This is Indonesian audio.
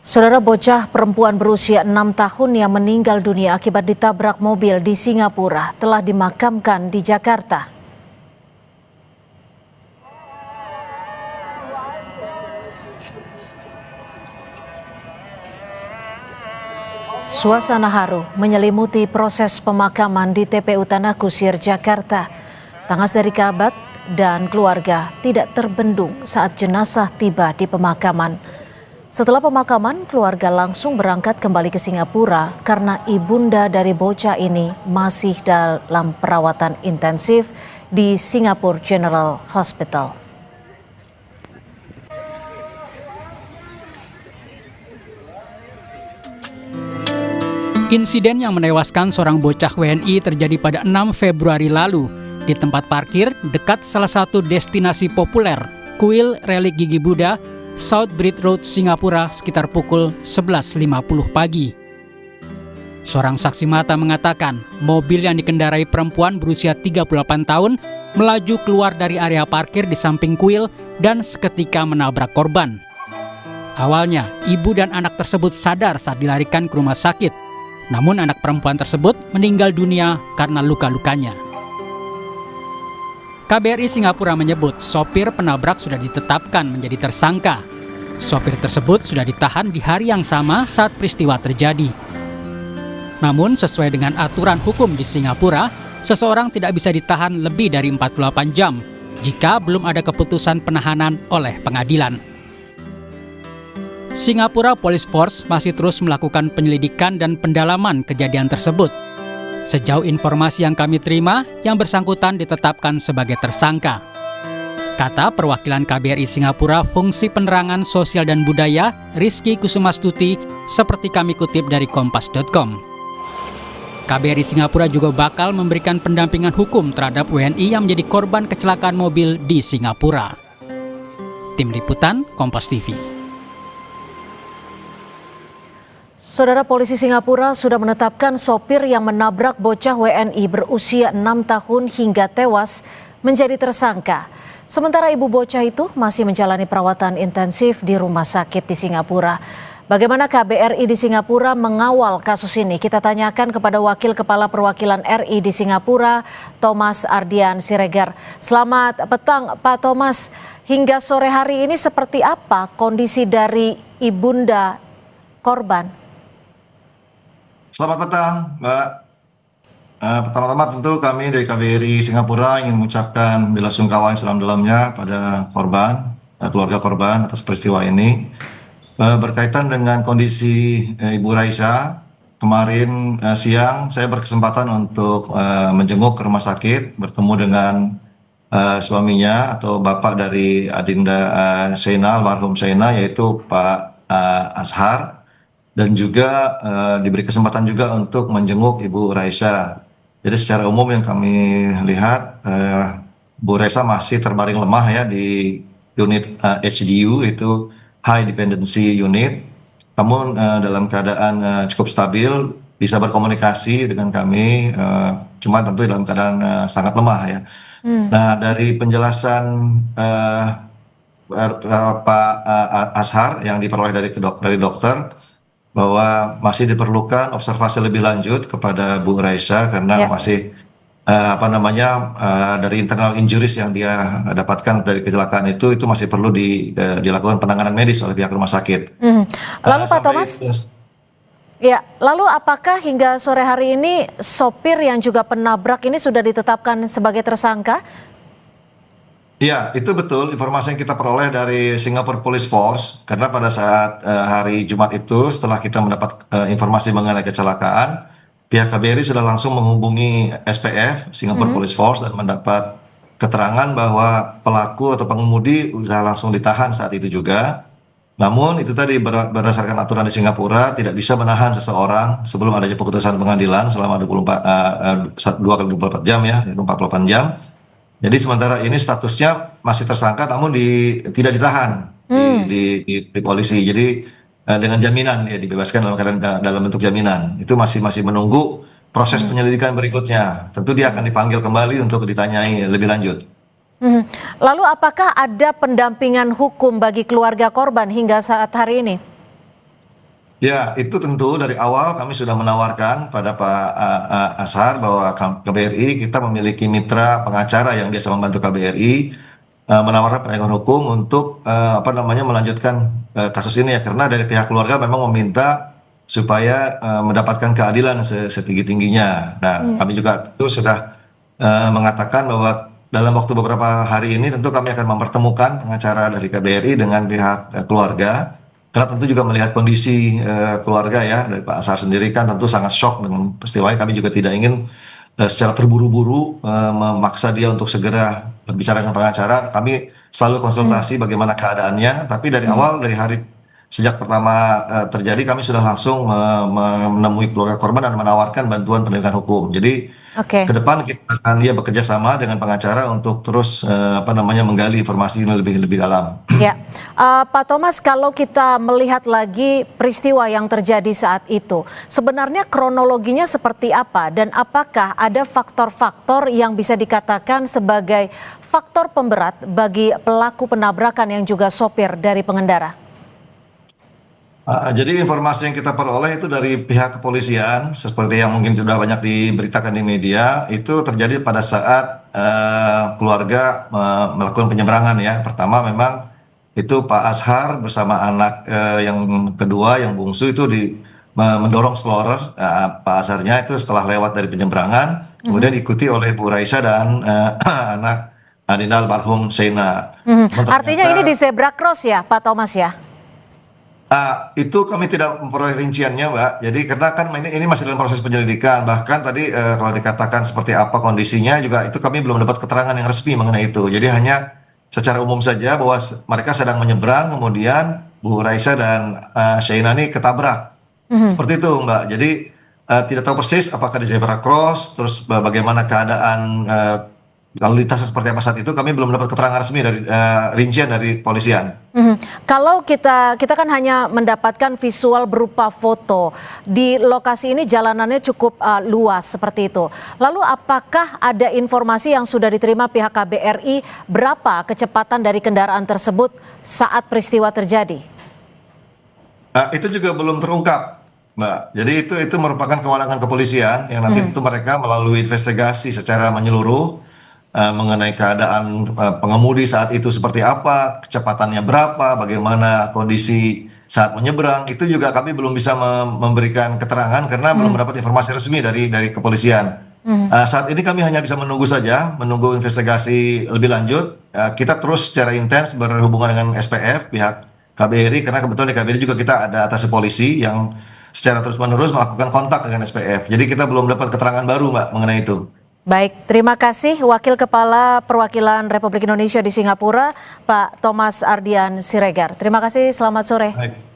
Saudara, bocah perempuan berusia 6 tahun yang meninggal dunia akibat ditabrak mobil di Singapura telah dimakamkan di Jakarta. Suasana haru menyelimuti proses pemakaman di TPU Tanah Kusir, Jakarta. Tangis dari kerabat dan keluarga tidak terbendung saat jenazah tiba di pemakaman. Setelah pemakaman, keluarga langsung berangkat kembali ke Singapura karena ibunda dari bocah ini masih dalam perawatan intensif di Singapore General Hospital. Insiden yang menewaskan seorang bocah WNI terjadi pada 6 Februari lalu di tempat parkir dekat salah satu destinasi populer, kuil relik Gigi Buddha, South Bridge Road, Singapura sekitar pukul 11.50 pagi. Seorang saksi mata mengatakan mobil yang dikendarai perempuan berusia 38 tahun melaju keluar dari area parkir di samping kuil dan seketika menabrak korban. Awalnya, ibu dan anak tersebut sadar saat dilarikan ke rumah sakit. Namun anak perempuan tersebut meninggal dunia karena luka-lukanya. KBRI Singapura menyebut sopir penabrak sudah ditetapkan menjadi tersangka. Sopir tersebut sudah ditahan di hari yang sama saat peristiwa terjadi. Namun sesuai dengan aturan hukum di Singapura, seseorang tidak bisa ditahan lebih dari 48 jam jika belum ada keputusan penahanan oleh pengadilan. Singapura Police Force masih terus melakukan penyelidikan dan pendalaman kejadian tersebut. Sejauh informasi yang kami terima, yang bersangkutan ditetapkan sebagai tersangka. Kata perwakilan KBRI Singapura Fungsi Penerangan Sosial dan Budaya, Rizky Kusumastuti, seperti kami kutip dari kompas.com. KBRI Singapura juga bakal memberikan pendampingan hukum terhadap WNI yang menjadi korban kecelakaan mobil di Singapura. Tim Liputan, Kompas TV. Saudara, polisi Singapura sudah menetapkan sopir yang menabrak bocah WNI berusia 6 tahun hingga tewas menjadi tersangka. Sementara ibu bocah itu masih menjalani perawatan intensif di rumah sakit di Singapura. Bagaimana KBRI di Singapura mengawal kasus ini? Kita tanyakan kepada Wakil Kepala Perwakilan RI di Singapura, Thomas Ardian Siregar. Selamat petang, Pak Thomas. Hingga sore hari ini seperti apa kondisi dari ibunda korban? Selamat petang, Mbak. Pertama-tama tentu kami dari KBRI Singapura ingin mengucapkan bela sungkawa yang sedalam-dalamnya pada korban, keluarga korban atas peristiwa ini. Berkaitan dengan kondisi Ibu Raisa, kemarin siang saya berkesempatan untuk menjenguk ke rumah sakit, bertemu dengan suaminya atau bapak dari Adinda Sena, almarhum Sena, yaitu Pak Ashar. Dan juga diberi kesempatan juga untuk menjenguk Ibu Raisa. Jadi secara umum yang kami lihat, Bu Raisa masih terbaring lemah ya di unit HDU, itu High Dependency Unit. Namun dalam keadaan cukup stabil, bisa berkomunikasi dengan kami, cuma tentu dalam keadaan sangat lemah ya. Nah, dari penjelasan Pak Ashar yang diperoleh dari dokter, bahwa masih diperlukan observasi lebih lanjut kepada Bu Raisa karena masih dari internal injuries yang dia dapatkan dari kecelakaan itu masih perlu dilakukan penanganan medis oleh pihak rumah sakit. Lalu Pak Thomas, lalu apakah hingga sore hari ini sopir yang juga penabrak ini sudah ditetapkan sebagai tersangka? Iya, itu betul informasi yang kita peroleh dari Singapore Police Force, karena pada saat hari Jumat itu setelah kita mendapat informasi mengenai kecelakaan, pihak KBRI sudah langsung menghubungi SPF, Singapore Police Force, dan mendapat keterangan bahwa pelaku atau pengemudi sudah langsung ditahan saat itu juga. Namun itu tadi berdasarkan aturan di Singapura tidak bisa menahan seseorang sebelum adanya keputusan pengadilan selama 2 kali 24 jam ya, yaitu 48 jam. Jadi sementara ini statusnya masih tersangka, namun tidak ditahan di polisi. Jadi dengan jaminan dia dibebaskan dalam bentuk jaminan. Itu masih menunggu proses penyelidikan berikutnya. Tentu dia akan dipanggil kembali untuk ditanyai lebih lanjut. Lalu apakah ada pendampingan hukum bagi keluarga korban hingga saat hari ini? Ya, itu tentu dari awal kami sudah menawarkan pada Pak Ashar bahwa KBRI kita memiliki mitra pengacara yang biasa membantu KBRI menawarkan penegakan hukum untuk melanjutkan kasus ini ya, karena dari pihak keluarga memang meminta supaya mendapatkan keadilan setinggi-tingginya. Nah, kami juga itu sudah mengatakan bahwa dalam waktu beberapa hari ini tentu kami akan mempertemukan pengacara dari KBRI dengan pihak keluarga. Karena tentu juga melihat kondisi keluarga ya, dari Pak Ashar sendiri kan tentu sangat shock dengan peristiwa ini. Kami juga tidak ingin secara terburu-buru memaksa dia untuk segera berbicara dengan pengacara. Kami selalu konsultasi bagaimana keadaannya, tapi dari awal, dari hari sejak pertama terjadi, kami sudah langsung menemui keluarga korban dan menawarkan bantuan penegakan hukum. Jadi Oke. ke depan kita akan bekerja sama dengan pengacara untuk terus menggali informasi ini lebih dalam. Ya, Pak Thomas, kalau kita melihat lagi peristiwa yang terjadi saat itu, sebenarnya kronologinya seperti apa dan apakah ada faktor-faktor yang bisa dikatakan sebagai faktor pemberat bagi pelaku penabrakan yang juga sopir dari pengendara? Jadi informasi yang kita peroleh itu dari pihak kepolisian, seperti yang mungkin sudah banyak diberitakan di media, itu terjadi pada saat keluarga melakukan penyeberangan ya. Pertama memang itu Pak Ashar bersama anak yang kedua, yang bungsu itu mendorong stroller Pak Asharnya itu setelah lewat dari penyeberangan, kemudian diikuti oleh Bu Raisa dan anak Adinda almarhum Sena. Artinya ini di zebra cross ya, Pak Thomas ya? Itu kami tidak memperoleh rinciannya, Mbak. Jadi karena kan ini masih dalam proses penyelidikan. Bahkan tadi kalau dikatakan seperti apa kondisinya juga itu kami belum dapat keterangan yang resmi mengenai itu. Jadi hanya secara umum saja bahwa mereka sedang menyeberang, kemudian Bu Raisa dan Shaina ini ketabrak. Seperti itu, Mbak. Jadi tidak tahu persis apakah di zebra cross, terus bagaimana keadaan lalu lintas seperti apa saat itu, kami belum dapat keterangan resmi dari rincian dari polisian. Kalau kita kan hanya mendapatkan visual berupa foto, di lokasi ini jalanannya cukup luas seperti itu. Lalu apakah ada informasi yang sudah diterima pihak KBRI berapa kecepatan dari kendaraan tersebut saat peristiwa terjadi? Itu juga belum terungkap, Mbak. Jadi itu merupakan kewenangan kepolisian yang nanti itu mereka melalui investigasi secara menyeluruh mengenai keadaan pengemudi saat itu seperti apa, kecepatannya berapa, bagaimana kondisi saat menyeberang, itu juga kami belum bisa memberikan keterangan karena belum mendapat informasi resmi dari kepolisian. Saat ini kami hanya bisa menunggu saja, menunggu investigasi lebih lanjut. Kita terus secara intens berhubungan dengan SPF, pihak KBRI, karena kebetulan di KBRI juga kita ada atase polisi yang secara terus-menerus melakukan kontak dengan SPF. Jadi kita belum dapat keterangan baru, Mbak, mengenai itu. Baik, terima kasih Wakil Kepala Perwakilan Republik Indonesia di Singapura, Pak Thomas Ardian Siregar. Terima kasih, selamat sore. Baik.